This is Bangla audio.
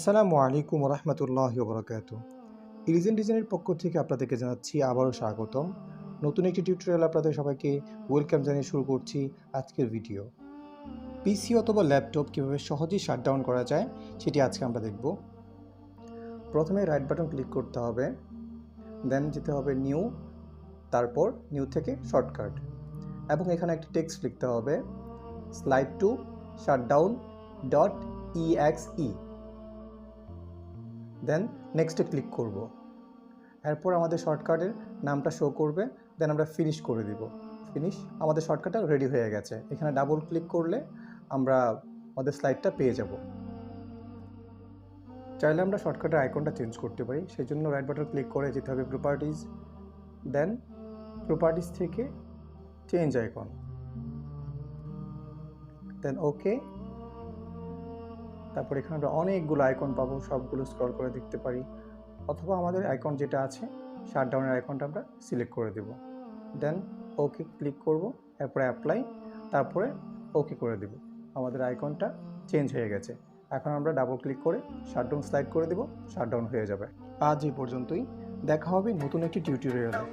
আসসালামু আলাইকুম রহমতুল্লাহি ওবরাকাতুহু। ইলিজেন ডিজাইনের পক্ষ থেকে আপনাদেরকে জানাচ্ছি আবারও স্বাগতম। নতুন একটি টিউটোরিয়াল আপনাদের সবাইকে ওয়েলকাম জানিয়ে শুরু করছি আজকের ভিডিও। পিসি অথবা ল্যাপটপ কীভাবে সহজেই শাটডাউন করা যায় সেটি আজকে আমরা দেখব। প্রথমে রাইট বাটন ক্লিক করতে হবে, দেন যেতে হবে নিউ, তারপর নিউ থেকে শর্টকাট, এবং এখানে একটি টেক্সট লিখতে হবে স্লাইড টু shutdown.exe। দেন নেক্সটে ক্লিক করব। এরপর আমাদের শর্টকাটের নামটা শো করবে, দেন আমরা ফিনিশ করে দিব। ফিনিশ, আমাদের শর্টকাটটা রেডি হয়ে গেছে। এখানে ডাবল ক্লিক করলে আমরা আমাদের স্লাইডটা পেয়ে যাব। চাইলে আমরা শর্টকাটের আইকনটা চেঞ্জ করতে পারি, সেই জন্য রাইট বাটন ক্লিক করে যেতে হবে প্রপার্টিজ, দেন প্রপার্টিজ থেকে চেঞ্জ আইকন, দেন ওকে। তারপর এখানে আমরা অনেকগুলো আইকন পাবো, সবগুলো স্ক্রল করে দেখতে পারি, অথবা আমাদের আইকন যেটা আছে শাটডাউনের আইকনটা আমরা সিলেক্ট করে দেব, দেন ওকে ক্লিক করব, এরপরে অ্যাপ্লাই, তারপরে ওকে করে দেব। আমাদের আইকনটা চেঞ্জ হয়ে গেছে। এখন আমরা ডাবল ক্লিক করে শাটডাউন স্লাইড করে দেব, শাটডাউন হয়ে যাবে। আজ এই পর্যন্তই, দেখা হবে নতুন একটি টিউটোরিয়ালে।